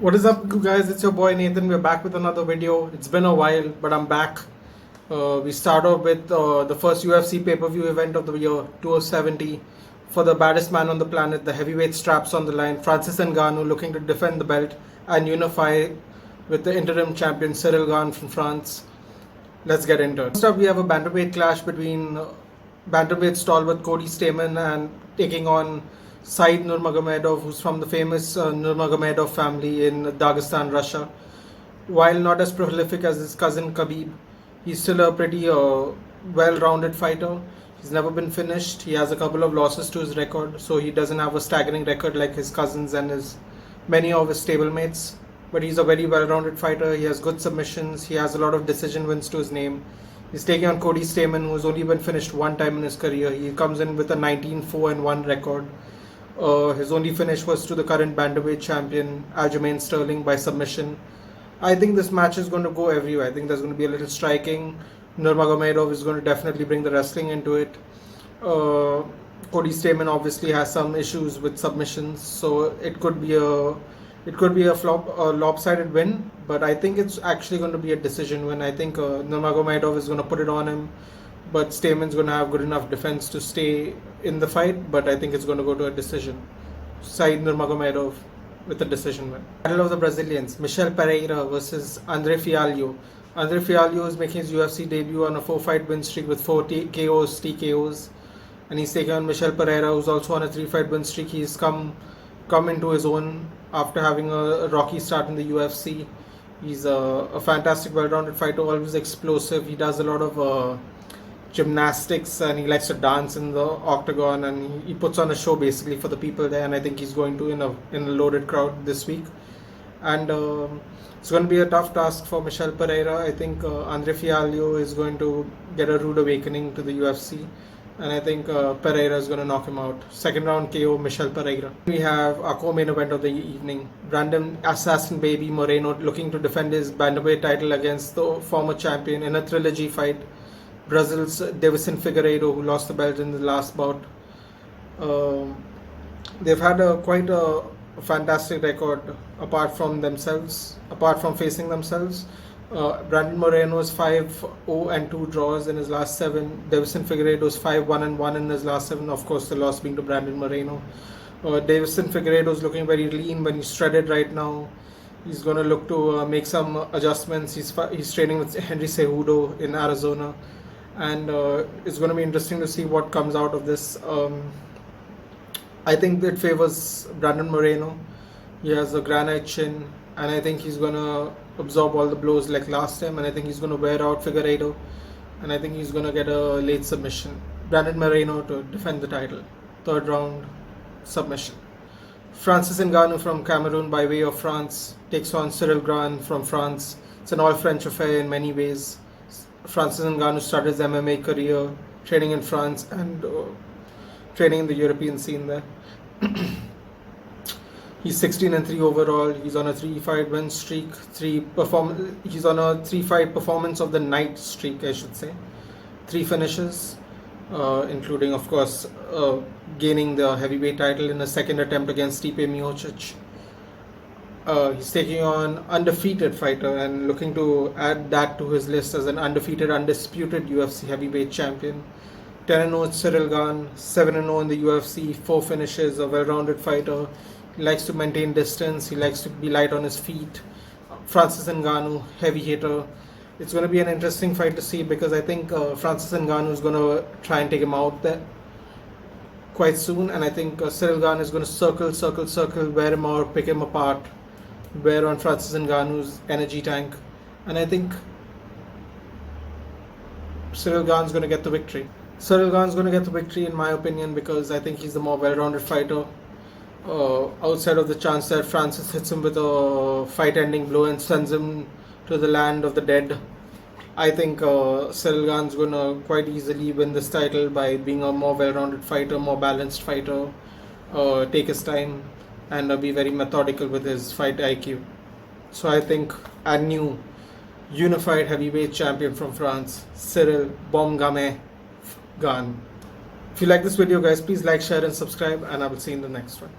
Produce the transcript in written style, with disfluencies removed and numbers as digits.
What is up, guys? It's your boy Nathan. We're back with another video. It's been a while, but I'm back. We start off with the first UFC pay-per-view event of the year, 270, for the baddest man on the planet, the heavyweight straps on the line. Francis Ngannou looking to defend the belt and unify with the interim champion Ciryl Gane from France. Let's get into it. First up, we have a bantamweight clash between bantamweight stalwart Cody Stamen and taking on Nurmagomedov, who's from the famous Nurmagomedov family in Dagestan, Russia. While not as prolific as his cousin Khabib, he's still a pretty well-rounded fighter. He's never been finished. He has a couple of losses to his record, so he doesn't have a staggering record like his cousins and many of his stablemates. But he's a very well-rounded fighter. He has good submissions. He has a lot of decision wins to his name. He's taking on Cody Stamen, who's only been finished one time in his career. He comes in with a 19-4-1 record. His only finish was to the current bantamweight champion Aljamain Sterling by submission. I think this match is going to go everywhere. I think there's going to be a little striking. Nurmagomedov is going to definitely bring the wrestling into it. Cody Stamen obviously has some issues with submissions, so it could be a lopsided win. But I think it's actually going to be a decision win. I think Nurmagomedov is going to put it on him, but Stamen's going to have good enough defense to stay in the fight, but I think it's going to go to a decision. Nurmagomedov with a decision win. Battle of the Brazilians, Michel Pereira versus Andre Fialho. Andre Fialho is making his UFC debut on a 4-fight win streak with 4 KOs, TKOs, and he's taking on Michel Pereira, who's also on a 3-fight win streak. He's come into his own after having a rocky start in the UFC. He's a fantastic, well-rounded fighter, always explosive. He does a lot of gymnastics, and he likes to dance in the octagon, and he puts on a show basically for the people there, and I think he's going to in a loaded crowd this week. And it's going to be a tough task for Michel Pereira. I think Andre Fialho is going to get a rude awakening to the UFC, and I think Pereira is going to knock him out. Second round KO, Michel Pereira. We have our co-main event of the evening, Brandon Assassin Baby Moreno looking to defend his bantamweight title against the former champion in a trilogy fight, Brazil's Deiveson Figueiredo, who lost the belt in the last bout. They've had quite a fantastic record apart from facing themselves. Brandon Moreno is 5-0-2 draws in his last 7. Deiveson Figueiredo is 5-1-1 in his last 7. Of course, the loss being to Brandon Moreno. Deiveson Figueiredo is looking very lean, but he's shredded right now. He's going to look to make some adjustments. He's training with Henry Cejudo in Arizona. And it's going to be interesting to see what comes out of this. I think it favors Brandon Moreno. He has a granite chin, and I think he's going to absorb all the blows like last time, and I think he's going to wear out Figueiredo, and I think he's going to get a late submission. Brandon Moreno to defend the title. Third round submission. Francis Ngannou from Cameroon by way of France takes on Ciryl Gane from France. It's an all-French affair in many ways. Francis Ngannou started his MMA career training in France and training in the European scene there. He's 16-3 overall. He's on a 3-fight win streak. He's on a 3-fight performance of the night streak, I should say. 3 finishes, including, of course, gaining the heavyweight title in a second attempt against Stipe Miocic. He's taking on undefeated fighter and looking to add that to his list as an undefeated, undisputed UFC heavyweight champion. 10-0 Ciryl Gane, 7-0 in the UFC, 4 finishes, a well-rounded fighter. He likes to maintain distance, he likes to be light on his feet. Francis Ngannou, heavy hitter. It's going to be an interesting fight to see because I think Francis Ngannou is going to try and take him out there quite soon, and I think Ciryl Gane is going to circle, wear him out, pick him apart, wear on Francis Ngannou's energy tank, and I think Ciryl Gane's going to get the victory. Ciryl Gane's going to get the victory in my opinion because I think he's the more well-rounded fighter. Outside of the chance that Francis hits him with a fight-ending blow and sends him to the land of the dead, I think Ciryl Gane's going to quite easily win this title by being a more well-rounded fighter, more balanced fighter, take his time, and be very methodical with his fight IQ. So I think a new unified heavyweight champion from France, Ciryl Gane. If you like this video, guys, please like, share and subscribe, and I will see you in the next one.